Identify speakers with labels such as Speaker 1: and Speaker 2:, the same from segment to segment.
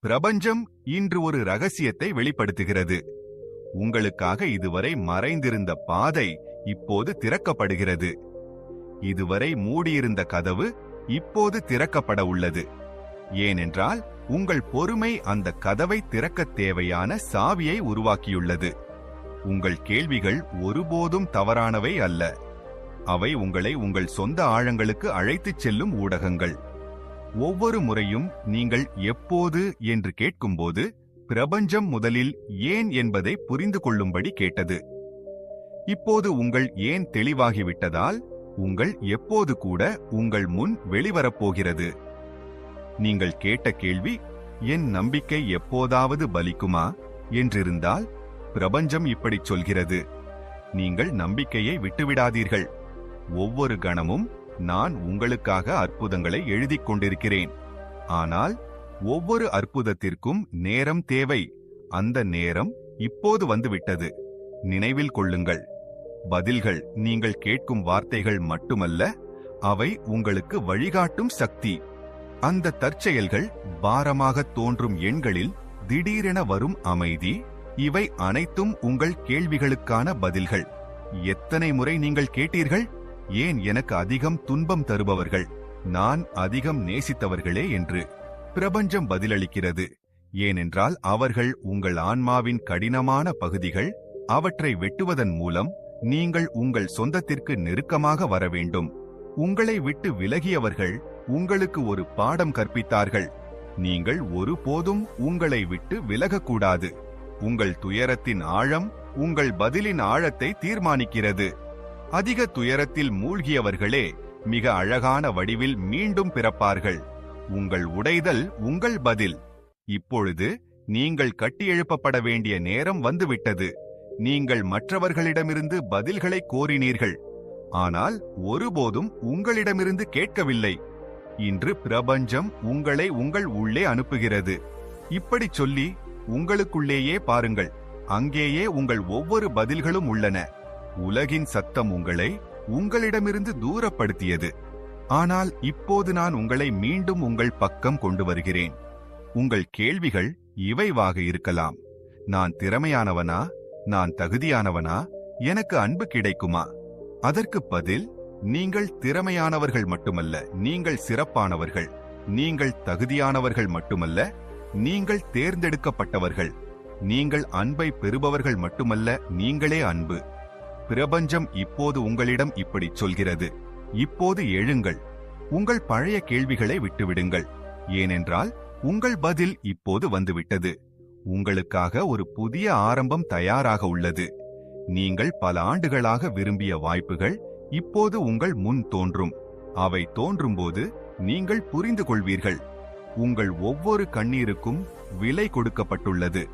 Speaker 1: பிரபஞ்சம் இன்று ஒரு ரகசியத்தை வெளிப்படுத்துகிறது. உங்களுக்காக இதுவரை மறைந்திருந்த பாதை இப்போது திறக்கப்படுகிறது. இதுவரை மூடியிருந்த கதவு இப்போது திறக்கப்பட உள்ளது. ஏனென்றால் உங்கள் பொறுமை அந்த கதவை திறக்க தேவையான சாவியை உருவாக்கியுள்ளது. உங்கள் கேள்விகள் ஒருபோதும் தவறானவை அல்ல. அவை உங்களை உங்கள் சொந்த ஆழங்களுக்கு அழைத்துச் செல்லும் ஊடகங்கள். ஒவ்வொரு முறையும் நீங்கள் எப்போது என்று கேட்கும்போது பிரபஞ்சம் முதலில் ஏன் என்பதை புரிந்து கொள்ளும்படி கேட்டது. இப்போது உங்கள் ஏன் தெளிவாகிவிட்டதால் உங்கள் எப்போது கூட உங்கள் முன் வெளிவரப்போகிறது. நீங்கள் கேட்ட கேள்வி என் நம்பிக்கை எப்போதாவது பலிக்குமா என்றிருந்தால் பிரபஞ்சம் இப்படிச் சொல்கிறது, நீங்கள் நம்பிக்கையை விட்டுவிடாதீர்கள். ஒவ்வொரு கணமும் நான் உங்களுக்காக அற்புதங்களை எழுதிக் கொண்டிருக்கிறேன். ஆனால் ஒவ்வொரு அற்புதத்திற்கும் நேரம் தேவை. அந்த நேரம் இப்போது வந்துவிட்டது. நினைவில் கொள்ளுங்கள், பதில்கள் நீங்கள் கேட்கும் வார்த்தைகள் மட்டுமல்ல, அவை உங்களுக்கு வழிகாட்டும் சக்தி. அந்த தற்செயல்கள், பாரமாக தோன்றும் எண்களில் திடீரென வரும் அமைதி, இவை அனைத்தும் உங்கள் கேள்விகளுக்கான பதில்கள். எத்தனை முறை நீங்கள் கேட்டீர்கள், ஏன் எனக்கு அதிகம் துன்பம் தருபவர்கள் நான் அதிகம் நேசித்தவர்களே என்று? பிரபஞ்சம் பதிலளிக்கிறது, ஏனென்றால் அவர்கள் உங்கள் ஆன்மாவின் கடினமான பகுதிகள். அவற்றை வெட்டுவதன் மூலம் நீங்கள் உங்கள் சொந்தத்திற்கு நெருக்கமாக வர வேண்டும். உங்களை விட்டு விலகியவர்கள் உங்களுக்கு ஒரு பாடம் கற்பித்தார்கள். நீங்கள் ஒருபோதும் உங்களை விட்டு விலகக்கூடாது. உங்கள் துயரத்தின் ஆழம் உங்கள் பதிலின் ஆழத்தை தீர்மானிக்கிறது. அதிக துயரத்தில் மூழ்கியவர்களே மிக அழகான வடிவில் மீண்டும் பிறப்பார்கள். உங்கள் உடைதல் உங்கள் பதில். இப்பொழுது நீங்கள் கட்டியெழுப்பப்பட வேண்டிய நேரம் வந்துவிட்டது. நீங்கள் மற்றவர்களிடமிருந்து பதில்களை கோரினீர்கள், ஆனால் ஒருபோதும் உங்களிடமிருந்து கேட்கவில்லை. இன்று பிரபஞ்சம் உங்களை உங்கள் உள்ளே அனுப்புகிறது. இப்படிச் சொல்லி, உங்களுக்குள்ளேயே பாருங்கள், அங்கேயே உங்கள் ஒவ்வொரு பதில்களும் உள்ளன. உலகின் சத்தம் உங்களை உங்களிடமிருந்து தூரப்படுத்தியது. ஆனால் இப்போது நான் உங்களை மீண்டும் உங்கள் பக்கம் கொண்டு வருகிறேன். உங்கள் கேள்விகள் இவைவாக இருக்கலாம். நான் திறமையானவனா? நான் தகுதியானவனா? எனக்கு அன்பு கிடைக்குமா? அதற்கு பதில், நீங்கள் திறமையானவர்கள் மட்டுமல்ல, நீங்கள் சிறப்பானவர்கள். நீங்கள் தகுதியானவர்கள் மட்டுமல்ல, நீங்கள் தேர்ந்தெடுக்கப்பட்டவர்கள். நீங்கள் அன்பை பெறுபவர்கள் மட்டுமல்ல, நீங்களே அன்பு. பிரபஞ்சம் இப்போது உங்களிடம் இப்படிச் சொல்கிறது, இப்போது எழுங்கள். உங்கள் பழைய கேள்விகளை விட்டுவிடுங்கள். ஏனென்றால் உங்கள் பதில் இப்போது வந்துவிட்டது. உங்களுக்காக ஒரு புதிய ஆரம்பம் தயாராக உள்ளது. நீங்கள் பல ஆண்டுகளாக விரும்பிய வாய்ப்புகள் இப்போது உங்கள் முன் தோன்றும். அவை தோன்றும்போது நீங்கள் புரிந்து கொள்வீர்கள், உங்கள் ஒவ்வொரு கண்ணீருக்கும் விலை கொடுக்கப்பட்டுள்ளது.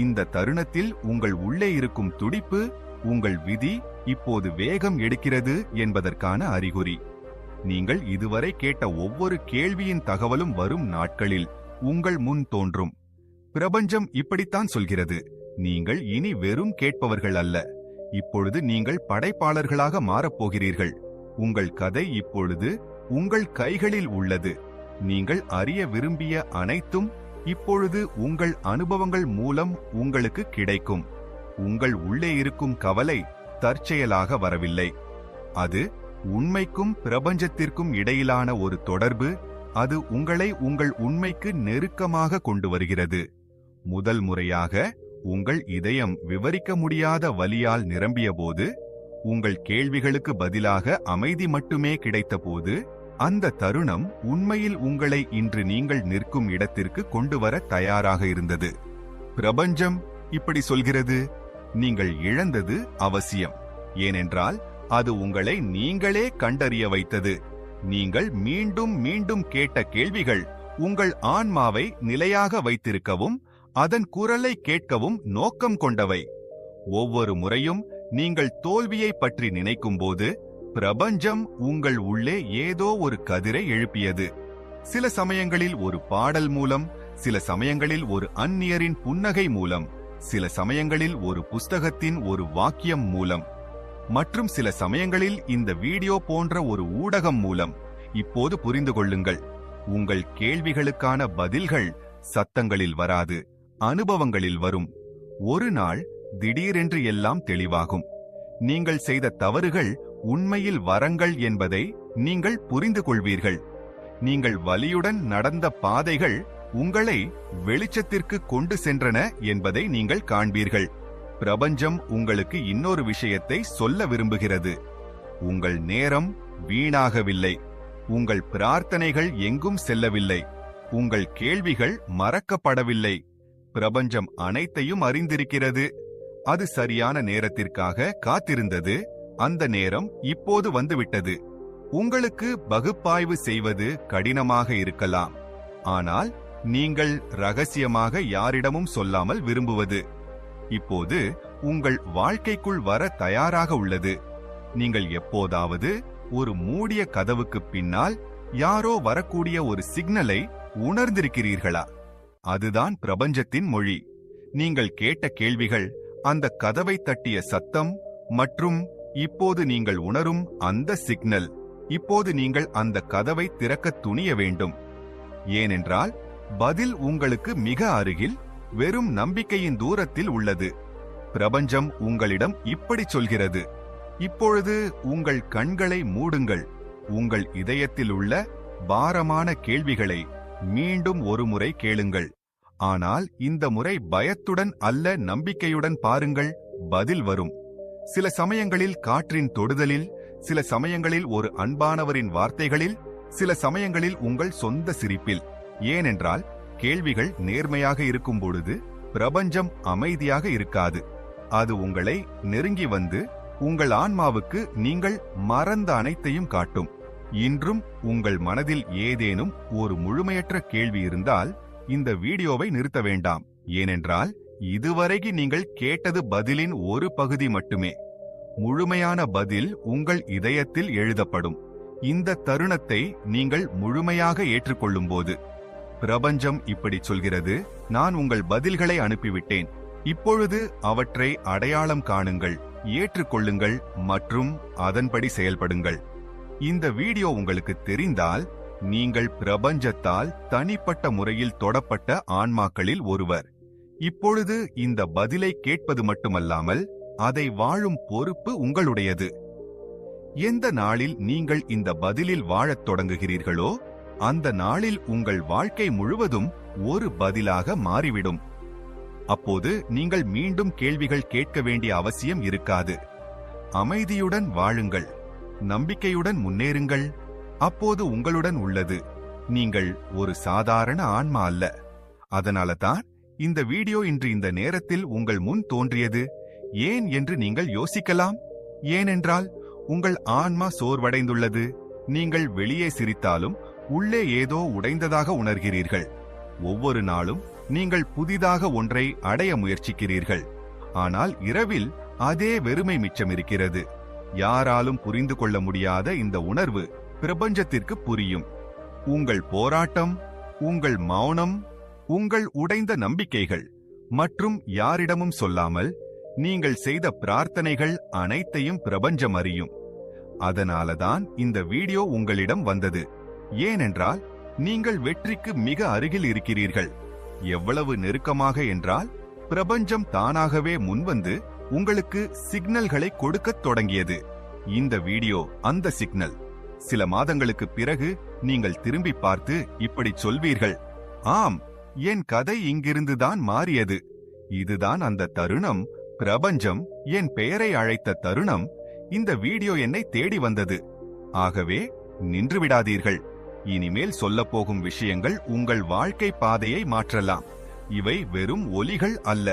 Speaker 1: இந்த தருணத்தில் உங்கள் உள்ளே இருக்கும் துடிப்பு, உங்கள் விதி இப்போது வேகம் எடுக்கிறது என்பதற்கான அறிகுறி. நீங்கள் இதுவரை கேட்ட ஒவ்வொரு கேள்வியின் தகவலும் வரும் நாட்களில் உங்கள் முன் தோன்றும். பிரபஞ்சம் இப்படித்தான் சொல்கிறது, நீங்கள் இனி வெறும் கேட்பவர்கள் அல்ல. இப்பொழுது நீங்கள் படைப்பாளர்களாக மாறப்போகிறீர்கள். உங்கள் கதை இப்பொழுது உங்கள் கைகளில் உள்ளது. நீங்கள் அறிய விரும்பிய அனைத்தும் இப்பொழுது உங்கள் அனுபவங்கள் மூலம் உங்களுக்கு கிடைக்கும். உங்கள் உள்ளே இருக்கும் கவலை தற்செயலாக வரவில்லை. அது உண்மைக்கும் பிரபஞ்சத்திற்கும் இடையிலான ஒரு தொடர்பு. அது உங்களை உங்கள் உண்மைக்கு நெருக்கமாக கொண்டு வருகிறது. முதல் முறையாக உங்கள் இதயம் விவரிக்க முடியாத வலியால் நிரம்பியபோது, உங்கள் கேள்விகளுக்கு பதிலாக அமைதி மட்டுமே கிடைத்தபோது, அந்த தருணம் உண்மையில் உங்களை இன்று நீங்கள் நிற்கும் இடத்திற்கு கொண்டு வர தயாராக இருந்தது. பிரபஞ்சம் இப்படி சொல்கிறது, நீங்கள் இழந்தது அவசியம். ஏனென்றால் அது உங்களை நீங்களே கண்டறிய வைத்தது. நீங்கள் மீண்டும் மீண்டும் கேட்ட கேள்விகள் உங்கள் ஆன்மாவை நிலையாக வைத்திருக்கவும் அதன் குரலை கேட்கவும் நோக்கம் கொண்டவை. ஒவ்வொரு முறையும் நீங்கள் தோல்வியை பற்றி நினைக்கும்போது பிரபஞ்சம் உங்கள் உள்ளே ஏதோ ஒரு கதிரை எழுப்பியது. சில சமயங்களில் ஒரு பாடல் மூலம், சில சமயங்களில் ஒரு அந்நியரின் புன்னகை மூலம், சில சமயங்களில் ஒரு புஸ்தகத்தின் ஒரு வாக்கியம் மூலம், மற்றும் சில சமயங்களில் இந்த வீடியோ போன்ற ஒரு ஊடகம் மூலம். இப்போது புரிந்து கொள்ளுங்கள், உங்கள் கேள்விகளுக்கான பதில்கள் சத்தங்களில் வராது, அனுபவங்களில் வரும். ஒரு நாள் திடீரென்று எல்லாம் தெளிவாகும். நீங்கள் செய்த தவறுகள் உண்மையில் வரங்கள் என்பதை நீங்கள் புரிந்து கொள்வீர்கள். நீங்கள் வலியுடன் நடந்த பாதைகள் உங்களை வெளிச்சத்திற்கு கொண்டு சென்றன என்பதை நீங்கள் காண்பீர்கள். பிரபஞ்சம் உங்களுக்கு இன்னொரு விஷயத்தை சொல்ல விரும்புகிறது. உங்கள் நேரம் வீணாகவில்லை. உங்கள் பிரார்த்தனைகள் எங்கும் செல்லவில்லை. உங்கள் கேள்விகள் மறக்கப்படவில்லை. பிரபஞ்சம் அனைத்தையும் அறிந்திருக்கிறது. அது சரியான நேரத்திற்காக காத்திருந்தது. அந்த நேரம் இப்போது வந்துவிட்டது. உங்களுக்கு பகுப்பாய்வு செய்வது கடினமாக இருக்கலாம். ஆனால் நீங்கள் ரகசியமாக யாரிடமும் சொல்லாமல் விரும்புவது இப்போது உங்கள் வாழ்க்கைக்குள் வர தயாராக உள்ளது. நீங்கள் எப்போதாவது ஒரு மூடிய கதவுக்கு பின்னால் யாரோ வரக்கூடிய ஒரு சிக்னலை உணர்ந்திருக்கிறீர்களா? அதுதான் பிரபஞ்சத்தின் மொழி. நீங்கள் கேட்ட கேள்விகள், அந்த கதவை தட்டிய சத்தம் மற்றும் இப்போது நீங்கள் உணரும் அந்த சிக்னல். இப்போது நீங்கள் அந்த கதவை திறக்க துணிய வேண்டும். ஏனென்றால் பதில் உங்களுக்கு மிக அருகில், வெறும் நம்பிக்கையின் தூரத்தில் உள்ளது. பிரபஞ்சம் உங்களிடம் இப்படி சொல்கிறது: இப்பொழுது உங்கள் கண்களை மூடுங்கள். உங்கள் இதயத்தில் உள்ள பாரமான கேள்விகளை மீண்டும் ஒரு முறை கேளுங்கள். ஆனால் இந்த முறை பயத்துடன் அல்ல, நம்பிக்கையுடன் பாருங்கள். பதில் வரும். சில சமயங்களில் காற்றின் தொடுதலில், சில சமயங்களில் ஒரு அன்பானவரின் வார்த்தைகளில், சில சமயங்களில் உங்கள் சொந்த சிரிப்பில். ஏனென்றால் கேள்விகள் நேர்மையாக இருக்கும் பொழுது பிரபஞ்சம் அமைதியாக இருக்காது. அது உங்களை நெருங்கி வந்து உங்கள் ஆன்மாவுக்கு நீங்கள் மறந்த அனைத்தையும் காட்டும். இன்றும் உங்கள் மனதில் ஏதேனும் ஒரு முழுமையற்ற கேள்வி இருந்தால் இந்த வீடியோவை நிறுத்த வேண்டாம். ஏனென்றால் இதுவரைக்கு நீங்கள் கேட்டது பதிலின் ஒரு பகுதி மட்டுமே. முழுமையான பதில் உங்கள் இதயத்தில் எழுதப்படும். இந்த தருணத்தை நீங்கள் முழுமையாக ஏற்றுக்கொள்ளும்போது பிரபஞ்சம் இப்படி சொல்கிறது: நான் உங்கள் பதில்களை அனுப்பிவிட்டேன். இப்பொழுது அவற்றை அடையாளம் காணுங்கள், ஏற்றுக்கொள்ளுங்கள் மற்றும் அதன்படி செயல்படுங்கள். இந்த வீடியோ உங்களுக்கு தெரிந்தால் நீங்கள் பிரபஞ்சத்தால் தனிப்பட்ட முறையில் தொடப்பட்ட ஆன்மாக்களில் ஒருவர். இப்பொழுது இந்த பதிலை கேட்பது மட்டுமல்லாமல் அதை வாழும் பொறுப்பு உங்களுடையது. எந்த நாளில் நீங்கள் இந்த பதிலில் வாழத் தொடங்குகிறீர்களோ அந்த நாளில் உங்கள் வாழ்க்கை முழுவதும் ஒரு பதிலாக மாறிவிடும். அப்போது நீங்கள் மீண்டும் கேள்விகள் கேட்க வேண்டிய அவசியம் இருக்காது. அமைதியுடன் வாழுங்கள், நம்பிக்கையுடன் முன்னேறுங்கள். அப்போது உங்களுடன் உள்ளது நீங்கள் ஒரு சாதாரண ஆன்மா அல்ல. அதனால தான் இந்த வீடியோ இன்று இந்த நேரத்தில் உங்கள் முன் தோன்றியது. ஏன் என்று நீங்கள் யோசிக்கலாம். ஏனென்றால் உங்கள் ஆன்மா சோர்வடைந்துள்ளது. நீங்கள் வெளியே சிரித்தாலும் உள்ளே ஏதோ உடைந்ததாக உணர்கிறீர்கள். ஒவ்வொரு நாளும் நீங்கள் புதிதாக ஒன்றை அடைய முயற்சிக்கிறீர்கள். ஆனால் இரவில் அதே வெறுமை மிச்சம் இருக்கிறது. யாராலும் புரிந்து கொள்ள முடியாத இந்த உணர்வு பிரபஞ்சத்திற்கு புரியும். உங்கள் போராட்டம், உங்கள் மௌனம், உங்கள் உடைந்த நம்பிக்கைகள் மற்றும் யாரிடமும் சொல்லாமல் நீங்கள் செய்த பிரார்த்தனைகள் அனைத்தையும் பிரபஞ்சம் அறியும். அதனாலதான் இந்த வீடியோ உங்களிடம் வந்தது. ஏனென்றால் நீங்கள் வெற்றிக்கு மிக அருகில் இருக்கிறீர்கள். எவ்வளவு நெருக்கமாக என்றால் பிரபஞ்சம் தானாகவே முன்வந்து உங்களுக்கு சிக்னல்களை கொடுக்கத் தொடங்கியது. இந்த வீடியோ அந்த சிக்னல். சில மாதங்களுக்கு பிறகு நீங்கள் திரும்பி பார்த்து இப்படி சொல்வீர்கள்: ஆம், என் கதை இங்கிருந்துதான் மாறியது. இதுதான் அந்த தருணம். பிரபஞ்சம் என் பெயரை அழைத்த தருணம். இந்த வீடியோ என்னை தேடி வந்தது. ஆகவே நின்றுவிடாதீர்கள். இனிமேல் சொல்லப்போகும் விஷயங்கள் உங்கள் வாழ்க்கை பாதையை மாற்றலாம். இவை வெறும் ஒலிகள் அல்ல,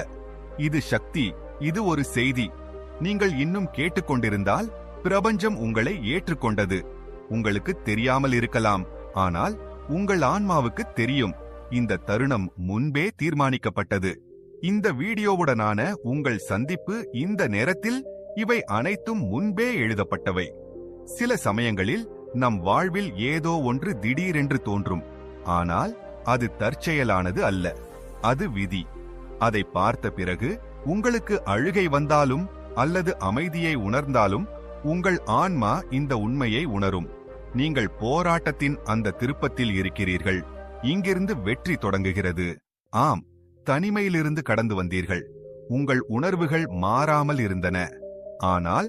Speaker 1: இது சக்தி. இது ஒரு செய்தி. நீங்கள் இன்னும் கேட்டுக்கொண்டிருந்தால் பிரபஞ்சம் உங்களை ஏற்றுக்கொண்டது. உங்களுக்கு தெரியாமல் இருக்கலாம், ஆனால் உங்கள் ஆன்மாவுக்கு தெரியும். இந்த தருணம் முன்பே தீர்மானிக்கப்பட்டது. இந்த வீடியோவுடனான உங்கள் சந்திப்பு இந்த நேரத்தில், இவை அனைத்தும் முன்பே எழுதப்பட்டவை. சில சமயங்களில் நம் வாழ்வில் ஏதோ ஒன்று திடீரென்று தோன்றும். ஆனால் அது தற்செயலானது அல்ல, அது விதி. அதை பார்த்த பிறகு உங்களுக்கு அழுகை வந்தாலும் அல்லது அமைதியை உணர்ந்தாலும் உங்கள் ஆன்மா இந்த உண்மையை உணரும். நீங்கள் போராட்டத்தின் அந்த திருப்பத்தில் இருக்கிறீர்கள். இங்கிருந்து வெற்றி தொடங்குகிறது. ஆம், தனிமையிலிருந்து கடந்து வந்தீர்கள். உங்கள் உணர்வுகள் மாறாமல் இருந்தன. ஆனால்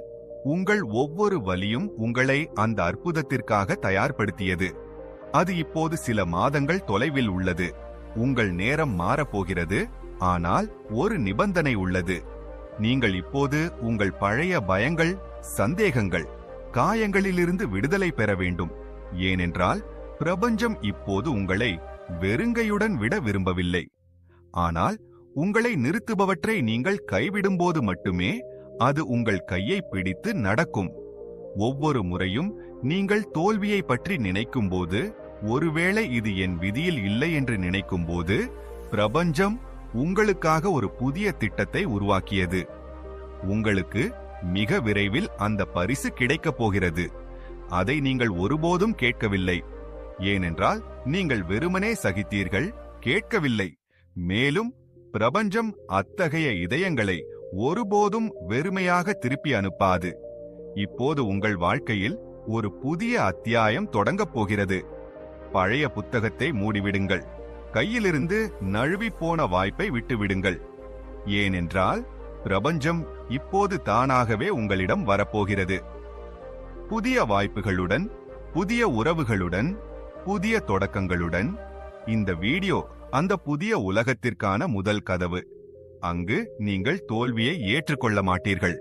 Speaker 1: உங்கள் ஒவ்வொரு வலியும் உங்களை அந்த அற்புதத்திற்காக தயார்படுத்தியது. அது இப்போது சில மாதங்கள் தொலைவில் உள்ளது. உங்கள் நேரம் மாறப்போகிறது. ஆனால் ஒரு நிபந்தனை உள்ளது. நீங்கள் இப்போது உங்கள் பழைய பயங்கள், சந்தேகங்கள், காயங்களிலிருந்து விடுதலை பெற வேண்டும். ஏனென்றால் பிரபஞ்சம் இப்போது உங்களை வெறுங்கையுடன் விட விரும்பவில்லை. ஆனால் உங்களை நிறுத்துபவற்றை நீங்கள் கைவிடும்போது மட்டுமே அது உங்கள் கையை பிடித்து நடக்கும். ஒவ்வொரு முறையும் நீங்கள் தோல்வியை பற்றி நினைக்கும்போது, ஒருவேளை இது என் விதியில் இல்லை என்று நினைக்கும்போது, பிரபஞ்சம் உங்களுக்காக ஒரு புதிய திட்டத்தை உருவாக்கியது. உங்களுக்கு மிக விரைவில் அந்த பரிசு கிடைக்கப் போகிறது. அதை நீங்கள் ஒருபோதும் கேட்கவில்லை. ஏனென்றால் நீங்கள் வெறுமனே சகித்தீர்கள், கேட்கவில்லை. மேலும் பிரபஞ்சம் அத்தகைய இதயங்களை ஒருபோதும் வெறுமையாக திருப்பி அனுப்பாது. இப்போது உங்கள் வாழ்க்கையில் ஒரு புதிய அத்தியாயம் தொடங்கப் போகிறது. பழைய புத்தகத்தை மூடிவிடுங்கள். கையிலிருந்து நழுவி போன வாய்ப்பை விட்டுவிடுங்கள். ஏனென்றால் பிரபஞ்சம் இப்போது தானாகவே உங்களிடம் வரப்போகிறது. புதிய வாய்ப்புகளுடன், புதிய உறவுகளுடன், புதிய தொடக்கங்களுடன். இந்த வீடியோ அந்த புதிய உலகத்திற்கான முதல் கதவு. அங்கு நீங்கள் தோல்வியை ஏற்றுக்கொள்ள மாட்டீர்கள்.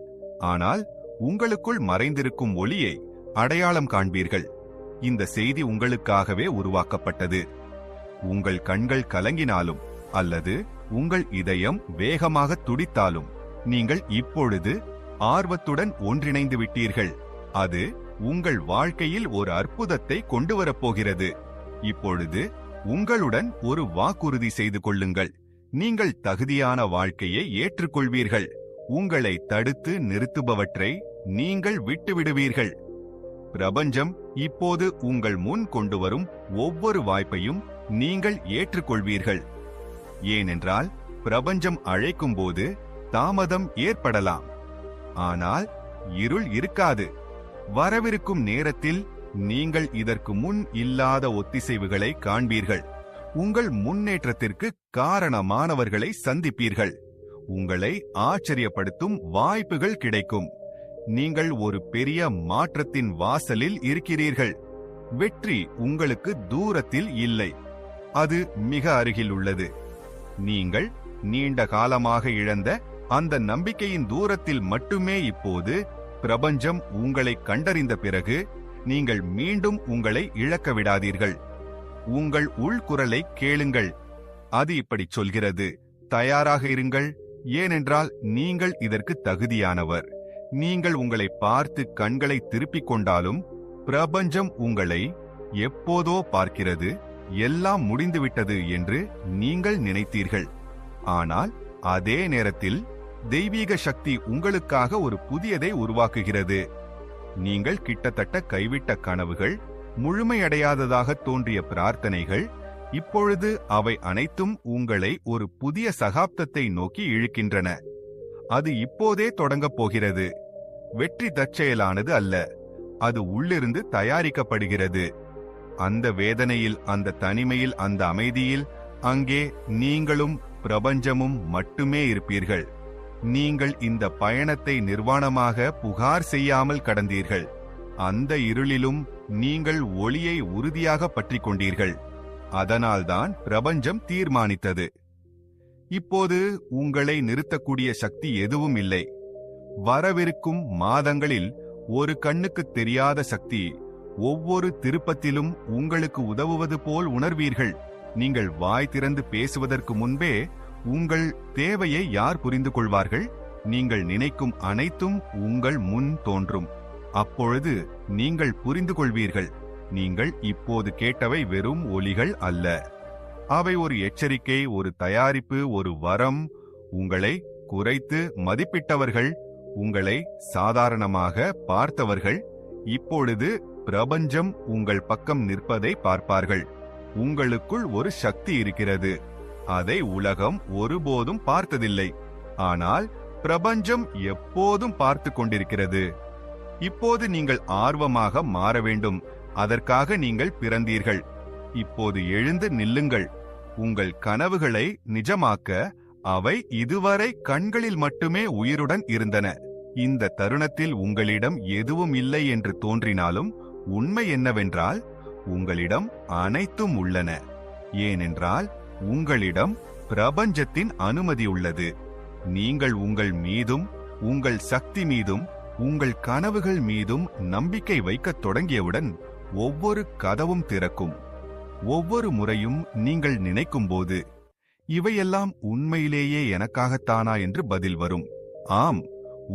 Speaker 1: ஆனால் உங்களுக்குள் மறைந்திருக்கும் ஒளியை அடையாளம் காண்பீர்கள். இந்த செய்தி உங்களுக்காகவே உருவாக்கப்பட்டது. உங்கள் கண்கள் கலங்கினாலும் அல்லது உங்கள் இதயம் வேகமாக துடித்தாலும், நீங்கள் இப்பொழுது ஆர்வத்துடன் ஒன்றிணைந்து விட்டீர்கள். அது உங்கள் வாழ்க்கையில் ஒரு அற்புதத்தை கொண்டு வரப்போகிறது. இப்பொழுது உங்களுடன் ஒரு வாக்குறுதி செய்து கொள்ளுங்கள். நீங்கள் தகுதியான வாழ்க்கையை ஏற்றுக்கொள்வீர்கள். உங்களை தடுத்து நிறுத்துபவற்றை நீங்கள் விட்டுவிடுவீர்கள். பிரபஞ்சம் இப்போது உங்கள் முன் கொண்டு வரும் ஒவ்வொரு வாய்ப்பையும் நீங்கள் ஏற்றுக்கொள்வீர்கள். ஏனென்றால் பிரபஞ்சம் அழைக்கும் போது தாமதம் ஏற்படலாம். ஆனால் இருள் இருக்காது. வரவிருக்கும் நேரத்தில் நீங்கள் இதற்கு முன் இல்லாத ஒத்திசைவுகளை காண்பீர்கள். உங்கள் முன்னேற்றத்திற்கு காரணமானவர்களை சந்திப்பீர்கள். உங்களை ஆச்சரியப்படுத்தும் வாய்ப்புகள் கிடைக்கும். நீங்கள் ஒரு பெரிய மாற்றத்தின் வாசலில் இருக்கிறீர்கள். வெற்றி உங்களுக்கு தூரத்தில் இல்லை, அது மிக அருகில் உள்ளது. நீங்கள் நீண்ட காலமாக இழந்த அந்த நம்பிக்கையின் தூரத்தில் மட்டுமே இப்போது பிரபஞ்சம் உங்களை கண்டறிந்த பிறகு நீங்கள் மீண்டும் உங்களை இழக்க விடாதீர்கள். உங்கள் உள்குரலை கேளுங்கள். அது இப்படி சொல்கிறது: தயாராக இருங்கள், ஏனென்றால் நீங்கள் இதற்கு தகுதியானவர். நீங்கள் உங்களை பார்த்து கண்களை திருப்பிக் கொண்டாலும் பிரபஞ்சம் உங்களை எப்போதோ பார்க்கிறது. எல்லாம் முடிந்துவிட்டது என்று நீங்கள் நினைத்தீர்கள். ஆனால் அதே நேரத்தில் தெய்வீக சக்தி உங்களுக்காக ஒரு புதியதை உருவாக்குகிறது. நீங்கள் கிட்டத்தட்ட கைவிட்ட கனவுகள், முழுமையடையாததாக தோன்றிய பிரார்த்தனைகள், இப்பொழுது அவை அனைத்தும் உங்களை ஒரு புதிய சகாப்தத்தை நோக்கி இழுக்கின்றன. அது இப்போதே தொடங்கப் போகிறது. வெற்றி தற்செயலானது அல்ல, அது உள்ளிருந்து தயாரிக்கப்படுகிறது. அந்த வேதனையில், அந்த தனிமையில், அந்த அமைதியில், அங்கே நீங்களும் பிரபஞ்சமும் மட்டுமே இருப்பீர்கள். நீங்கள் இந்த பயணத்தை நிர்வாணமாக புகார் செய்யாமல் கடந்தீர்கள். அந்த இருளிலும் நீங்கள் ஒளியை உறுதியாக பற்றிக் கொண்டீர்கள். அதனால்தான் பிரபஞ்சம் தீர்மானித்தது. இப்போது உங்களை நிறுத்தக்கூடிய சக்தி எதுவும் இல்லை. வரவிருக்கும் மாதங்களில் ஒரு கண்ணுக்கு தெரியாத சக்தி ஒவ்வொரு திருப்பத்திலும் உங்களுக்கு உதவுவது போல் உணர்வீர்கள். நீங்கள் வாய் திறந்து பேசுவதற்கு முன்பே உங்கள் தேவையை யார் புரிந்து கொள்வார்கள்? நீங்கள் நினைக்கும் அனைத்தும் உங்கள் முன் தோன்றும். அப்பொழுது நீங்கள் புரிந்து கொள்வீர்கள், நீங்கள் இப்போது கேட்டவை வெறும் ஒலிகள் அல்ல. அவை ஒரு எச்சரிக்கை, ஒரு தயாரிப்பு, ஒரு வரம். உங்களை குறைத்து மதிப்பிட்டவர்கள், உங்களை சாதாரணமாக பார்த்தவர்கள், இப்பொழுது பிரபஞ்சம் உங்கள் பக்கம் நிற்பதை பார்ப்பார்கள். உங்களுக்குள் ஒரு சக்தி இருக்கிறது. அதை உலகம் ஒருபோதும் பார்த்ததில்லை. ஆனால் பிரபஞ்சம் எப்போதும் பார்த்து கொண்டிருக்கிறது. இப்போது நீங்கள் ஆர்வமாக மாற வேண்டும். அதற்காக நீங்கள் பிறந்தீர்கள். இப்போது எழுந்து நில்லுங்கள். உங்கள் கனவுகளை நிஜமாக்க அவை இதுவரை கண்களில் மட்டுமே உயிருடன் இருந்தன. இந்த தருணத்தில் உங்களிடம் எதுவும் இல்லை என்று தோன்றினாலும் உண்மை என்னவென்றால் உங்களிடம் அனைத்தும் உள்ளன. ஏனென்றால் உங்களிடம் பிரபஞ்சத்தின் அனுமதி உள்ளது. நீங்கள் உங்கள் மீதும் உங்கள் சக்தி மீதும் உங்கள் கனவுகள் மீதும் நம்பிக்கை வைக்கத் தொடங்கியவுடன் ஒவ்வொரு கதவும் திறக்கும். ஒவ்வொரு முறையும் நீங்கள் நினைக்கும்போது இவையெல்லாம் உண்மையிலேயே எனக்காகத்தானா என்று பதில் வரும். ஆம்,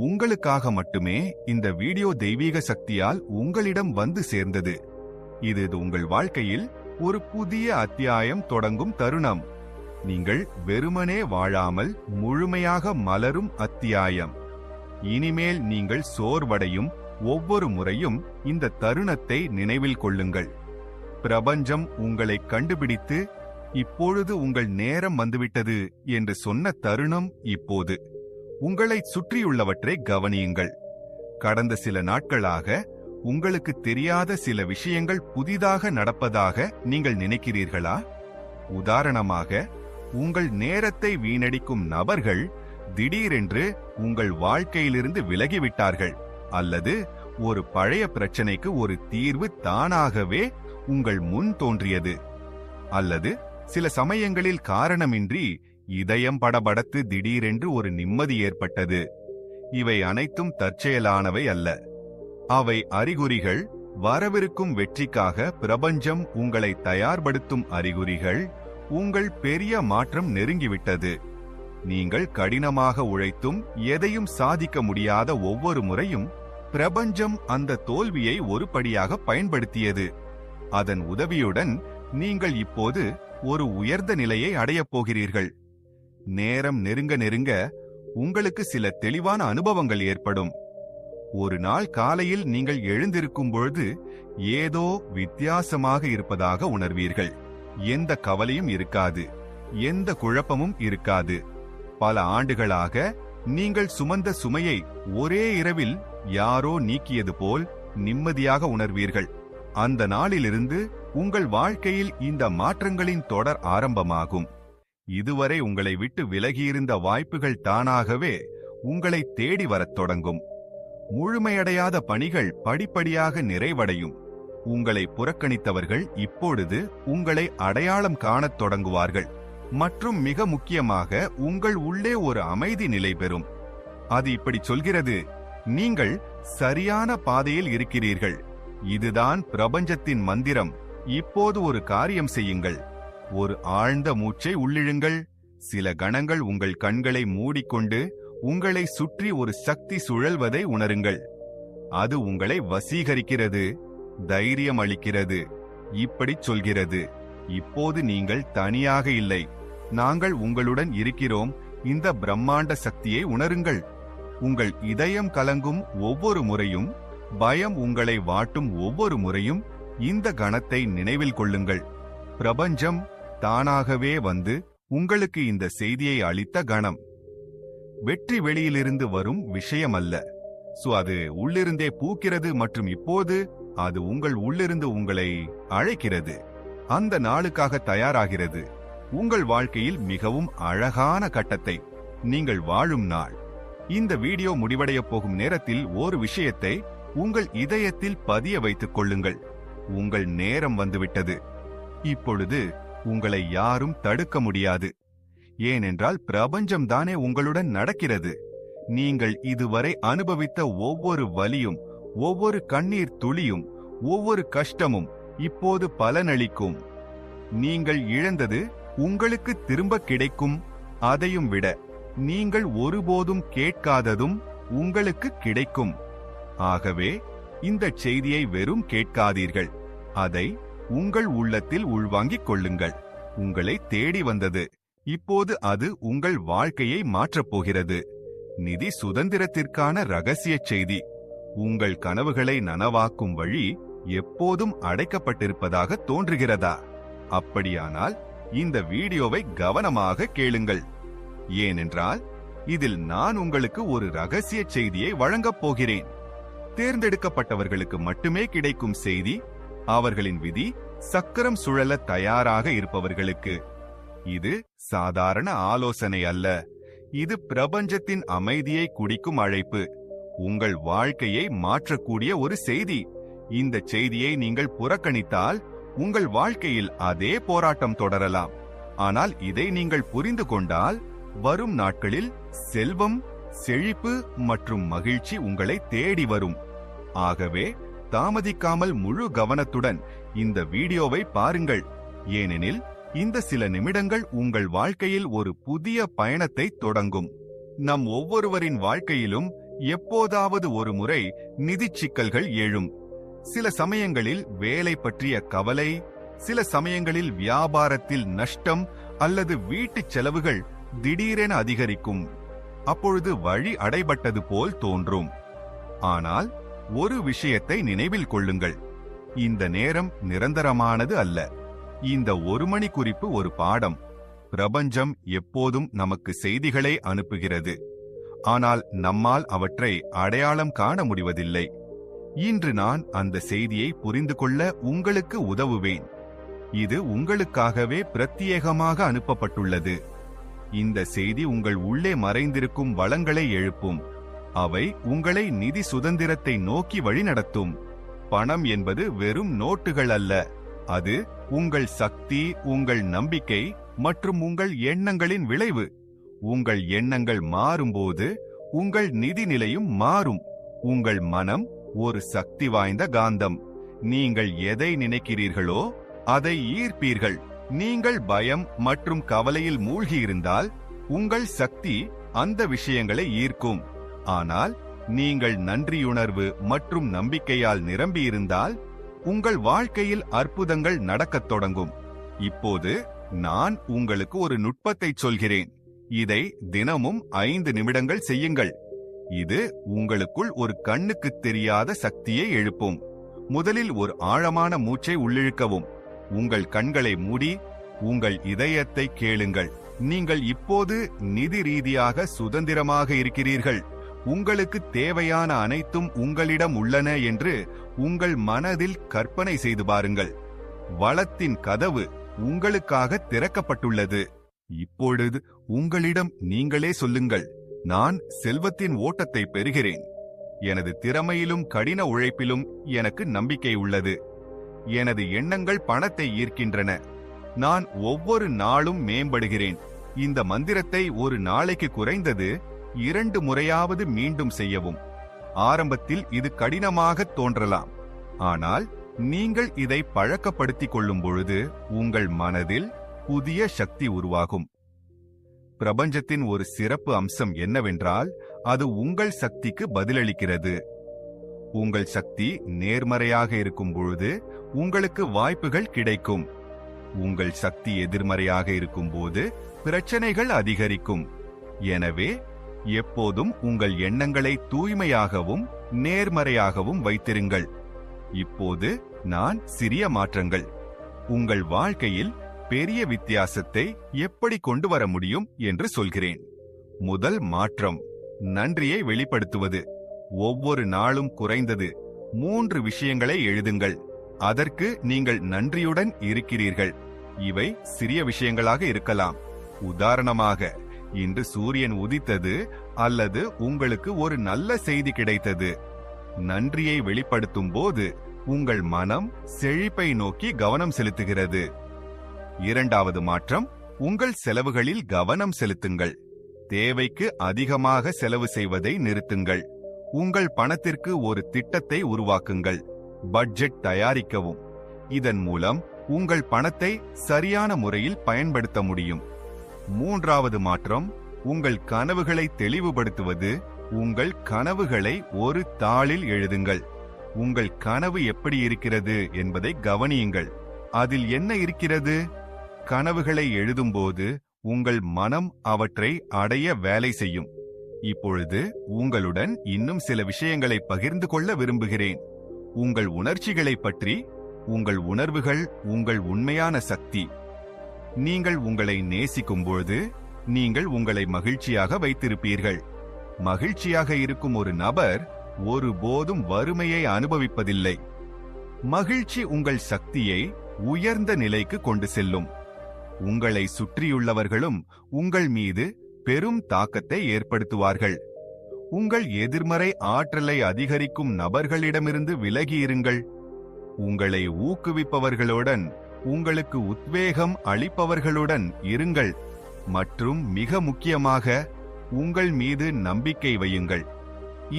Speaker 1: உங்களுக்காக மட்டுமே இந்த வீடியோ தெய்வீக சக்தியால் உங்களிடம் வந்து சேர்ந்தது. இது உங்கள் வாழ்க்கையில் ஒரு புதிய அத்தியாயம் தொடங்கும் தருணம். நீங்கள் வெறுமனே வாழாமல் முழுமையாக மலரும் அத்தியாயம். இனிமேல் நீங்கள் சோர்வடையும் ஒவ்வொரு முறையும் இந்த தருணத்தை நினைவில் கொள்ளுங்கள். பிரபஞ்சம் உங்களை கண்டுபிடித்து இப்பொழுது உங்கள் நேரம் வந்துவிட்டது என்று சொன்ன தருணம் இப்போது. உங்களை சுற்றியுள்ளவற்றை கவனியுங்கள். கடந்த சில நாட்களாக உங்களுக்கு தெரியாத சில விஷயங்கள் புதிதாக நடப்பதாக நீங்கள் நினைக்கிறீர்களா? உதாரணமாக, உங்கள் நேரத்தை வீணடிக்கும் நபர்கள் திடீரென்று உங்கள் வாழ்க்கையிலிருந்து விலகிவிட்டார்கள், அல்லது ஒரு பழைய பிரச்சனைக்கு ஒரு தீர்வு தானாகவே உங்கள் முன் தோன்றியது, அல்லது சில சமயங்களில் காரணமின்றி இதயம் படபடத்து திடீரென்று ஒரு நிம்மதி ஏற்பட்டது. இவை அனைத்தும் தற்செயலானவை அல்ல. அவை அறிகுறிகள், வரவிருக்கும் வெற்றிக்காக பிரபஞ்சம் உங்களை தயார்படுத்தும் அறிகுறிகள். உங்கள் பெரிய மாற்றம் நெருங்கிவிட்டது. நீங்கள் கடினமாக உழைத்தும் எதையும் சாதிக்க முடியாத ஒவ்வொரு முறையும் பிரபஞ்சம் அந்த தோல்வியை ஒரு படியாக பயன்படுத்தியது. அதன் உதவியுடன் நீங்கள் இப்போது ஒரு உயர்ந்த நிலையை அடையப் போகிறீர்கள். நேரம் நெருங்க நெருங்க உங்களுக்கு சில தெளிவான அனுபவங்கள் ஏற்படும். ஒரு நாள் காலையில் நீங்கள் எழுந்திருக்கும் பொழுது ஏதோ வித்தியாசமாக இருப்பதாக உணர்வீர்கள். எந்த கவலையும் இருக்காது, எந்த குழப்பமும் இருக்காது. பல ஆண்டுகளாக நீங்கள் சுமந்த சுமையை ஒரே இரவில் யாரோ நீக்கியது போல் நிம்மதியாக உணர்வீர்கள். அந்த நாளிலிருந்து உங்கள் வாழ்க்கையில் இந்த மாற்றங்களின் தொடர் ஆரம்பமாகும். இதுவரை உங்களை விட்டு விலகியிருந்த வாய்ப்புகள் தானாகவே உங்களை தேடி வரத் தொடங்கும். முழுமையடையாத பணிகள் படிப்படியாக நிறைவடையும். உங்களை புறக்கணித்தவர்கள் இப்பொழுது உங்களை அடையாளம் காணத் தொடங்குவார்கள். மற்றும் மிக முக்கியமாக உங்கள் உள்ளே ஒரு அமைதி நிலை பெறும். அது இப்படி சொல்கிறது, நீங்கள் சரியான பாதையில் இருக்கிறீர்கள். இதுதான் பிரபஞ்சத்தின் மந்திரம். இப்போது ஒரு காரியம் செய்யுங்கள். ஒரு ஆழ்ந்த மூச்சை உள்ளிழுங்கள். சில கணங்கள் உங்கள் கண்களை மூடிக்கொண்டு உங்களை சுற்றி ஒரு சக்தி சுழல்வதை உணருங்கள். அது உங்களை வசீகரிக்கிறது, தைரியம் அளிக்கிறது. இப்படி சொல்கிறது, இப்போது நீங்கள் தனியாக இல்லை, நாங்கள் உங்களுடன் இருக்கிறோம். இந்த பிரம்மாண்ட சக்தியை உணருங்கள். உங்கள் இதயம் கலங்கும் ஒவ்வொரு முறையும், பயம் உங்களை வாட்டும் ஒவ்வொரு முறையும் இந்த கணத்தை நினைவில் கொள்ளுங்கள். பிரபஞ்சம் தானாகவே வந்து உங்களுக்கு இந்த செய்தியை அளித்த கணம். வெற்றி வெளியிலிருந்து வரும் விஷயம் அல்ல. அது உள்ளிருந்தே பூக்கிறது மற்றும் இப்போது அது உங்கள் உள்ளிருந்து உங்களை அழைக்கிறது. அந்த நாளுக்காக தயாராகிறது. உங்கள் வாழ்க்கையில் மிகவும் அழகான கட்டத்தை நீங்கள் வாழும் நாள். இந்த வீடியோ முடிவடையப் போகும் நேரத்தில் ஒரு விஷயத்தை உங்கள் இதயத்தில் பதிய வைத்துக் கொள்ளுங்கள். உங்கள் நேரம் வந்துவிட்டது. இப்பொழுது உங்களை யாரும் தடுக்க முடியாது. ஏனென்றால் பிரபஞ்சம் தானே உங்களுடன் நடக்கிறது. நீங்கள் இதுவரை அனுபவித்த ஒவ்வொரு வலியும், ஒவ்வொரு கண்ணீர் துளியும், ஒவ்வொரு கஷ்டமும் இப்போது பலனளிக்கும். நீங்கள் இழந்தது உங்களுக்கு திரும்ப கிடைக்கும். அதையும் விட நீங்கள் ஒருபோதும் கேட்காததும் உங்களுக்கு கிடைக்கும். ஆகவே இந்த செய்தியை வெறும் கேட்காதீர்கள், அதை உங்கள் உள்ளத்தில் உள்வாங்கிக் கொள்ளுங்கள். உங்களை தேடி வந்தது, இப்போது அது உங்கள் வாழ்க்கையை மாற்றப் போகிறது. நிதி சுதந்திரத்திற்கான ரகசிய செய்தி. உங்கள் கனவுகளை நனவாக்கும் வழி எப்போதும் அடைக்கப்பட்டிருப்பதாக தோன்றுகிறதா? அப்படியானால் இந்த வீடியோவை கவனமாக கேளுங்கள். ஏனென்றால் இதில் நான் உங்களுக்கு ஒரு ரகசிய செய்தியை வழங்கப் போகிறேன். தேர்ந்தெடுக்கப்பட்டவர்களுக்கு மட்டுமே கிடைக்கும் செய்தி. அவர்களின் விதி சக்கரம் சுழல தயாராக இருப்பவர்களுக்கு. இது சாதாரண ஆலோசனை அல்ல. இது பிரபஞ்சத்தின் அமைதியை குடிக்கும் அழைப்பு. உங்கள் வாழ்க்கையை மாற்றக்கூடிய ஒரு செய்தி. இந்த செய்தியை நீங்கள் புறக்கணித்தால் உங்கள் வாழ்க்கையில் அதே போராட்டம் தொடரலாம். ஆனால் இதை நீங்கள் புரிந்து கொண்டால் வரும் நாட்களில் செல்வம், செழிப்பு மற்றும் மகிழ்ச்சி உங்களை தேடி வரும். ஆகவே தாமதிக்காமல் முழு கவனத்துடன் இந்த வீடியோவை பாருங்கள். ஏனெனில் இந்த சில நிமிடங்கள் உங்கள் வாழ்க்கையில் ஒரு புதிய பயணத்தை தொடங்கும். நம் ஒவ்வொருவரின் வாழ்க்கையிலும் எப்போதாவது ஒரு முறை நிதிச் சிக்கல்கள் எழும். சில சமயங்களில் வேலை பற்றிய கவலை, சில சமயங்களில் வியாபாரத்தில் நஷ்டம் அல்லது வீட்டுச் செலவுகள் திடீரென அதிகரிக்கும். அப்பொழுது வழி அடைபட்டது போல் தோன்றும். ஆனால் ஒரு விஷயத்தை நினைவில் கொள்ளுங்கள். இந்த நேரம் நிரந்தரமானது அல்ல. இந்த ஒரு மணி குறிப்பு ஒரு பாடம். பிரபஞ்சம் எப்போதும் நமக்கு செய்திகளை அனுப்புகிறது. ஆனால் நம்மால் அவற்றை அடையாளம் காண முடிவதில்லை. இன்று நான் அந்த செய்தியை புரிந்து கொள்ள உங்களுக்கு உதவுவேன். இது உங்களுக்காகவே பிரத்யேகமாக அனுப்பப்பட்டுள்ளது. இந்த செய்தி உங்கள் உள்ளே மறைந்திருக்கும் வளங்களை எழுப்பும். அவை உங்களை நிதி சுதந்திரத்தை நோக்கி வழிநடத்தும். பணம் என்பது வெறும் நோட்டுகள் அல்ல. அது உங்கள் சக்தி, உங்கள் நம்பிக்கை மற்றும் உங்கள் எண்ணங்களின் விளைவு. உங்கள் எண்ணங்கள் மாறும்போது உங்கள் நிதி நிலையும் மாறும். உங்கள் மனம் ஒரு சக்தி வாய்ந்த காந்தம். நீங்கள் எதை நினைக்கிறீர்களோ அதை ஈர்ப்பீர்கள். நீங்கள் பயம் மற்றும் கவலையில் மூழ்கியிருந்தால் உங்கள் சக்தி அந்த விஷயங்களை ஈர்க்கும். ஆனால் நீங்கள் நன்றியுணர்வு மற்றும் நம்பிக்கையால் நிரம்பியிருந்தால் உங்கள் வாழ்க்கையில் அற்புதங்கள் நடக்கத் தொடங்கும். இப்போது நான் உங்களுக்கு ஒரு நுட்பத்தை சொல்கிறேன். இதை தினமும் 5 நிமிடங்கள் செய்யுங்கள். இது உங்களுக்குள் ஒரு கண்ணுக்குத் தெரியாத சக்தியை எழுப்பும். முதலில் ஒரு ஆழமான மூச்சை உள்ளிழுக்கவும். உங்கள் கண்களை மூடி உங்கள் இதயத்தை கேளுங்கள். நீங்கள் இப்போது நிதி ரீதியாக சுதந்திரமாக இருக்கிறீர்கள். உங்களுக்கு தேவையான அனைத்தும் உங்களிடம் உள்ளன என்று உங்கள் மனதில் கற்பனை செய்து பாருங்கள். வளத்தின் கதவு உங்களுக்காக திறக்கப்பட்டுள்ளது. இப்பொழுது உங்களிடம் நீங்களே சொல்லுங்கள், நான் செல்வத்தின் ஓட்டத்தை பெறுகிறேன். எனது திறமையிலும் கடின உழைப்பிலும் எனக்கு நம்பிக்கை உள்ளது. எனது எண்ணங்கள் பணத்தை ஈர்க்கின்றன. நான் ஒவ்வொரு நாளும் மேம்படுகிறேன். இந்த மந்திரத்தை ஒரு நாளைக்கு குறைந்தது 2 முறையாவது மீண்டும் செய்யவும். ஆரம்பத்தில் இது கடினமாக தோன்றலாம். ஆனால் நீங்கள் இதை பழக்கப்படுத்திக் கொள்ளும் பொழுது உங்கள் மனதில் புதிய சக்தி உருவாகும். பிரபஞ்சத்தின் ஒரு சிறப்பு அம்சம் என்னவென்றால் அது உங்கள் சக்திக்கு பதிலளிக்கிறது. உங்கள் சக்தி நேர்மறையாக இருக்கும் பொழுது உங்களுக்கு வாய்ப்புகள் கிடைக்கும். உங்கள் சக்தி எதிர்மறையாக இருக்கும்போது பிரச்சனைகள் அதிகரிக்கும். எனவே எப்போதும் உங்கள் எண்ணங்களை தூய்மையாகவும் நேர்மறையாகவும் வைத்திருங்கள். இப்போது நான் சிறிய மாற்றங்கள் உங்கள் வாழ்க்கையில் பெரிய வித்தியாசத்தை எப்படி கொண்டு வர முடியும் என்று சொல்கிறேன். முதல் மாற்றம் நன்றியை வெளிப்படுத்துவது. ஒவ்வொரு நாளும் குறைந்தது 3 விஷயங்களை எழுதுங்கள். அதற்கு நீங்கள் நன்றியுடன் இருக்கிறீர்கள். இவை சிறிய விஷயங்களாக இருக்கலாம். உதாரணமாக, இன்று சூரியன் உதித்தது அல்லது உங்களுக்கு ஒரு நல்ல செய்தி கிடைத்தது. நன்றியை வெளிப்படுத்தும் போது உங்கள் மனம் செழிப்பை நோக்கி கவனம் செலுத்துகிறது. இரண்டாவது மாற்றம், உங்கள் செலவுகளில் கவனம் செலுத்துங்கள். தேவைக்கு அதிகமாக செலவு செய்வதை நிறுத்துங்கள். உங்கள் பணத்திற்கு ஒரு திட்டத்தை உருவாக்குங்கள். பட்ஜெட் தயாரிக்கவும். இதன் மூலம் உங்கள் பணத்தை சரியான முறையில் பயன்படுத்த முடியும். மூன்றாவது மாற்றம், உங்கள் கனவுகளை தெளிவுபடுத்துவது. உங்கள் கனவுகளை ஒரு தாளில் எழுதுங்கள். உங்கள் கனவு எப்படி இருக்கிறது என்பதை கவனியுங்கள். அதில் என்ன இருக்கிறது? கனவுகளை எழுதும்போது உங்கள் மனம் அவற்றை அடைய வேலை செய்யும். இப்பொழுது உங்களுடன் இன்னும் சில விஷயங்களை பகிர்ந்து கொள்ள விரும்புகிறேன். உங்கள் உணர்ச்சிகளை பற்றி. உங்கள் உணர்வுகள் உங்கள் உண்மையான சக்தி. நீங்கள் உங்களை நேசிக்கும்போது நீங்கள் உங்களை மகிழ்ச்சியாக வைத்திருப்பீர்கள். மகிழ்ச்சியாக இருக்கும் ஒரு நபர் ஒருபோதும் வறுமையை அனுபவிப்பதில்லை. மகிழ்ச்சி உங்கள் சக்தியை உயர்ந்த நிலைக்கு கொண்டு செல்லும். உங்களை சுற்றியுள்ளவர்களும் உங்கள் மீது பெரும் தாக்கத்தை ஏற்படுத்துவார்கள். உங்கள் எதிர்மறை ஆற்றலை அதிகரிக்கும் நபர்களிடமிருந்து விலகியிருங்கள். உங்களை ஊக்குவிப்பவர்களுடன், உங்களுக்கு உத்வேகம் அளிப்பவர்களுடன் இருங்கள். மற்றும் மிக முக்கியமாக, உங்கள் மீது நம்பிக்கை வையுங்கள்.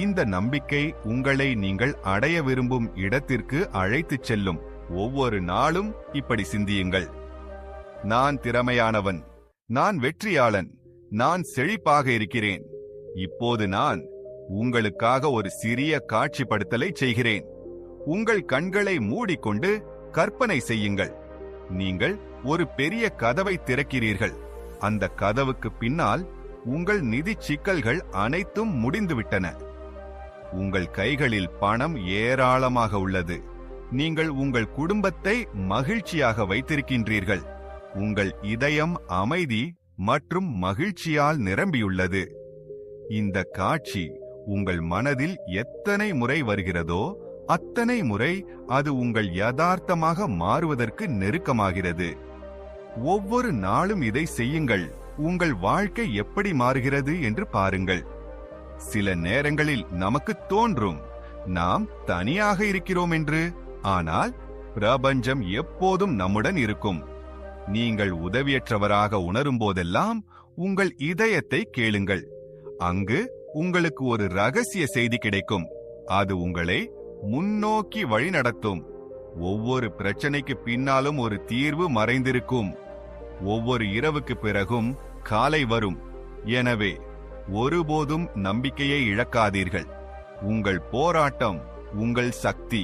Speaker 1: இந்த நம்பிக்கை உங்களை நீங்கள் அடைய விரும்பும் இடத்திற்கு அழைத்துச் செல்லும். ஒவ்வொரு நாளும் இப்படி சிந்தியுங்கள்: நான் திறமையானவன், நான் வெற்றியாளன், நான் செழிப்பாக இருக்கிறேன். இப்போது நான் உங்களுக்காக ஒரு சிறிய காட்சிப்படுத்தலை செய்கிறேன். உங்கள் கண்களை மூடிக்கொண்டு கற்பனை செய்யுங்கள். நீங்கள் ஒரு பெரிய கதவை திறக்கிறீர்கள். அந்த கதவுக்கு பின்னால் உங்கள் நிதி சிக்கல்கள் அனைத்தும் முடிந்துவிட்டன. உங்கள் கைகளில் பணம் ஏராளமாக உள்ளது. நீங்கள் உங்கள் குடும்பத்தை மகிழ்ச்சியாக வைத்திருக்கின்றீர்கள். உங்கள் இதயம் அமைதி மற்றும் மகிழ்ச்சியால் நிரம்பியுள்ளது. இந்த காட்சி உங்கள் மனதில் எத்தனை முறை வருகிறதோ அத்தனை முறை அது உங்கள் யதார்த்தமாக மாறுவதற்கு நெருக்கமாகிறது. ஒவ்வொரு நாளும் இதை செய்யுங்கள். உங்கள் வாழ்க்கை எப்படி மாறுகிறது என்று பாருங்கள். சில நேரங்களில் நமக்கு தோன்றும் நாம் தனியாக இருக்கிறோம் என்று. ஆனால் பிரபஞ்சம் எப்போதும் நம்முடன் இருக்கும். நீங்கள் உதவியற்றவராக உணரும் போதெல்லாம் உங்கள் இதயத்தை கேளுங்கள். அங்கு உங்களுக்கு ஒரு ரகசிய செய்தி கிடைக்கும். அது உங்களை முன்னோக்கி வழிநடத்தும். ஒவ்வொரு பிரச்சனைக்கு பின்னாலும் ஒரு தீர்வு மறைந்திருக்கும். ஒவ்வொரு இரவுக்கு பிறகும் காலை வரும். எனவே ஒருபோதும் நம்பிக்கையை இழக்காதீர்கள். உங்கள் போராட்டம் உங்கள் சக்தி.